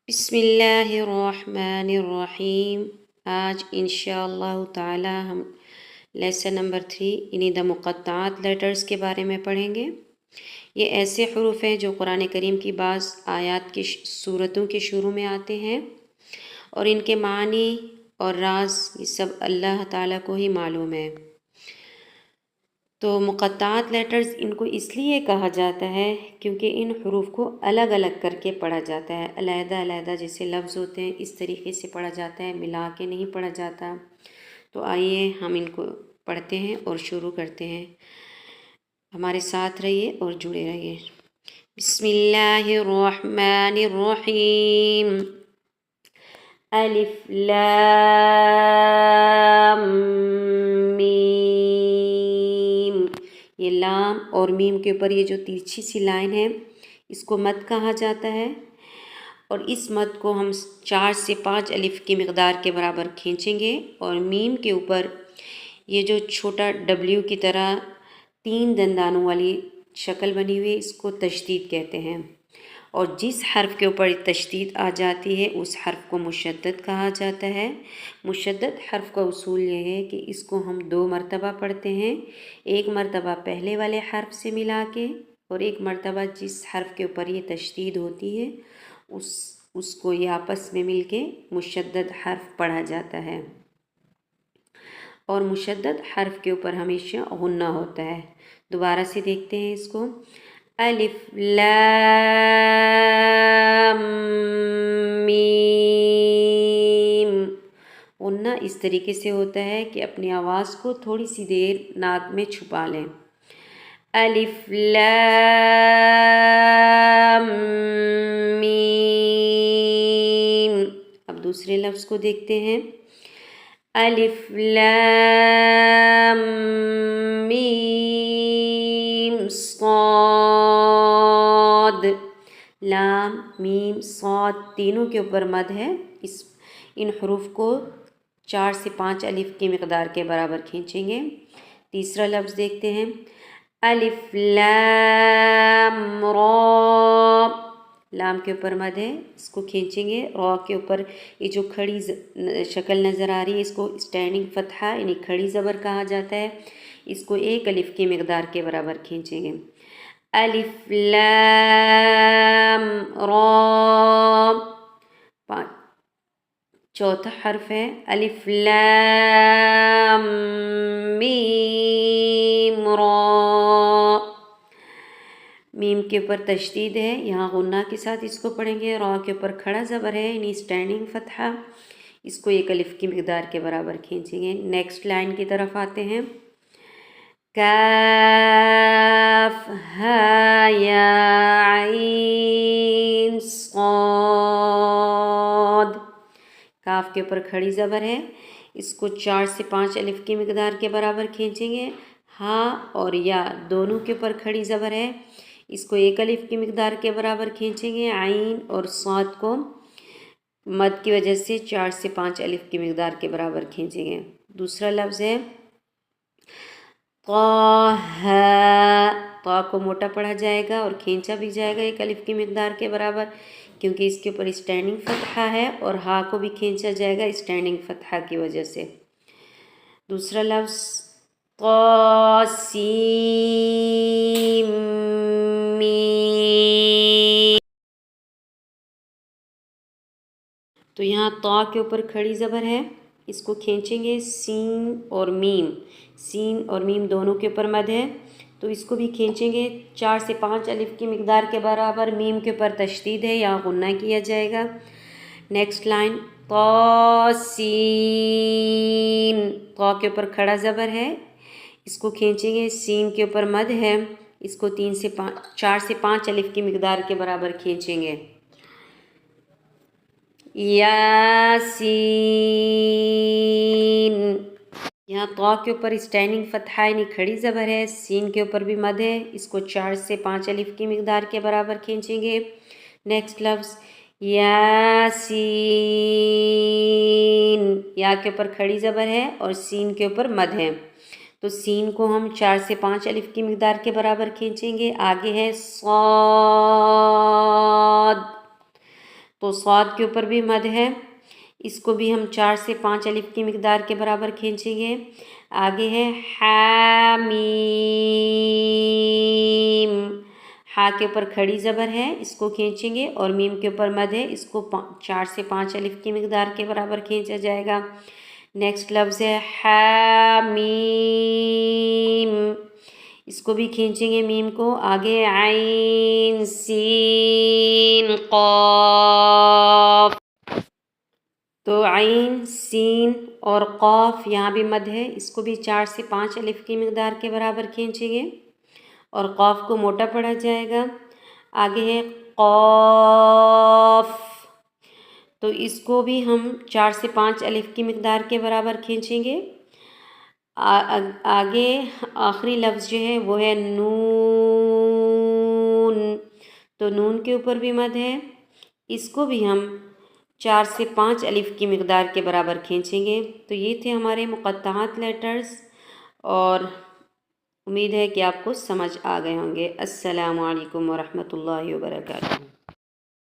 بسم اللہ الرحمن الرحیم۔ آج انشاءاللہ تعالی ہم لیسن نمبر 3 یعنی دا مقطعات لیٹرز کے بارے میں پڑھیں گے۔ یہ ایسے حروف ہیں جو قرآن کریم کی بعض آیات کی صورتوں کے شروع میں آتے ہیں اور ان کے معنی اور راز یہ سب اللہ تعالیٰ کو ہی معلوم ہے۔ تو مقطعات لیٹرز ان کو اس لیے کہا جاتا ہے کیونکہ ان حروف کو الگ الگ کر کے پڑھا جاتا ہے، علیحدہ علیحدہ جیسے لفظ ہوتے ہیں اس طریقے سے پڑھا جاتا ہے، ملا کے نہیں پڑھا جاتا۔ تو آئیے ہم ان کو پڑھتے ہیں اور شروع کرتے ہیں۔ ہمارے ساتھ رہیے اور جڑے رہیے۔ بسم اللہ الرحمن الرحیم۔ الف لام میم۔ یہ لام اور میم کے اوپر یہ جو ترچھی سی لائن ہے اس کو مد کہا جاتا ہے، اور اس مد کو ہم 4 سے 5 الف کی مقدار کے برابر کھینچیں گے، اور میم کے اوپر یہ جو چھوٹا ڈبلیو کی طرح 3 دندانوں والی شکل بنی ہوئی ہے اس کو تشدید کہتے ہیں، اور جس حرف کے اوپر تشدید آ جاتی ہے اس حرف کو مشدد کہا جاتا ہے۔ مشدد حرف کا اصول یہ ہے کہ اس کو ہم 2 مرتبہ پڑھتے ہیں، ایک مرتبہ پہلے والے حرف سے ملا کے، اور ایک مرتبہ جس حرف کے اوپر یہ تشدید ہوتی ہے اس کو یہ آپس میں مل کے مشدد حرف پڑھا جاتا ہے، اور مشدد حرف کے اوپر ہمیشہ غنہ ہوتا ہے۔ دوبارہ سے دیکھتے ہیں اس کو۔ الف لام میم۔ غنہ اس طریقے سے ہوتا ہے کہ اپنی آواز کو تھوڑی سی دیر ناک میں چھپا لیں۔ الف لام میم۔ اب دوسرے لفظ کو دیکھتے ہیں۔ الف لام میم صاد۔ لام میم صاد تینوں کے اوپر مد ہے، ان حروف کو 4 سے 5 الف کی مقدار کے برابر کھینچیں گے۔ تیسرا لفظ دیکھتے ہیں۔ الف لام را۔ لام کے اوپر مد ہے، اس کو کھینچیں گے۔ را کے اوپر یہ جو کھڑی شکل نظر آ رہی ہے اس کو اسٹینڈنگ فتحہ یعنی کھڑی زبر کہا جاتا ہے، اس کو 1 الف کی مقدار کے برابر کھینچیں گے۔ الف لام را۔ چوتھا حرف ہے الف لام میم را۔ میم کے اوپر تشدید ہے، یہاں غنہ کے ساتھ اس کو پڑھیں گے۔ را کے اوپر کھڑا زبر ہے یعنی اسٹینڈنگ فتحہ، اس کو 1 الف کی مقدار کے برابر کھینچیں گے۔ نیکسٹ لائن کی طرف آتے ہیں۔ کاف ہا یا عین صاد۔ کاف کے اوپر کھڑی زبر ہے، اس کو 4 سے 5 الف کی مقدار کے برابر کھینچیں گے۔ ہا اور یا دونوں کے اوپر کھڑی زبر ہے، اس کو 1 الف کی مقدار کے برابر کھینچیں گے۔ عین اور صاد کو مد کی وجہ سے 4 سے 5 الف کی مقدار کے برابر کھینچیں گے۔ دوسرا لفظ ہے طٰ۔ طا کو موٹا پڑھا جائے گا اور کھینچا بھی جائے گا 1 الف کی مقدار کے برابر، کیونکہ اس کے اوپر اسٹینڈنگ فتحہ ہے، اور ہا کو بھی کھینچا جائے گا اسٹینڈنگ فتحہ کی وجہ سے۔ دوسرا لفظ طاسیم میم۔ تو یہاں طا کے اوپر کھڑی زبر ہے، اس کو کھینچیں گے۔ سین اور میم، سین اور میم دونوں کے اوپر مد ہے تو اس کو بھی کھینچیں گے 4 سے 5 الف کی مقدار کے برابر۔ میم کے اوپر تشدید ہے، یہاں غنہ کیا جائے گا۔ Next line طاسین۔ طا کے اوپر کھڑا زبر ہے، اس کو کھینچیں گے۔ سین کے اوپر مد ہے، اس کو 4 سے 5 الف کی مقدار کے برابر کھینچیں گے۔ یاسین۔ یہاں طا کے اوپر اسٹینڈنگ فتحہ یعنی کھڑی زبر ہے، سین کے اوپر بھی مد ہے، اس کو 4 سے 5 الف کی مقدار کے برابر کھینچیں گے۔ نیکسٹ لفظ یاسین۔ یا کے اوپر کھڑی زبر ہے اور سین کے اوپر مد ہے، تو سین کو ہم 4 سے 5 الف کی مقدار کے برابر کھینچیں گے۔ آگے ہے صاد۔ تو صاد کے اوپر بھی مد ہے، اس کو بھی ہم 4 سے 5 الف کی مقدار کے برابر کھینچیں گے۔ آگے ہے حامیم، ہا کے اوپر کھڑی زبر ہے، اس کو کھینچیں گے، اور میم کے اوپر مد ہے، اس کو 4 سے 5 الف کی مقدار کے برابر کھینچا جائے گا۔ نیکسٹ لفظ ہے حامیم، اس کو بھی کھینچیں گے میم کو۔ آگے عین سین قاف، تو عین سین اور قاف یہاں بھی مد ہے، اس کو بھی 4 سے 5 الف کی مقدار کے برابر کھینچیں گے اور قاف کو موٹا پڑھا جائے گا۔ آگے ہے قاف، تو اس کو بھی ہم 4 سے 5 الف کی مقدار کے برابر کھینچیں گے۔ آگے آخری لفظ جو ہے وہ ہے نون، تو نون کے اوپر بھی مد ہے، اس کو بھی ہم 4 سے 5 الف کی مقدار کے برابر کھینچیں گے۔ تو یہ تھے ہمارے مقطعات لیٹرز، اور امید ہے کہ آپ کو سمجھ آ گئے ہوں گے۔ السلام علیکم ورحمۃ اللہ وبرکاتہ۔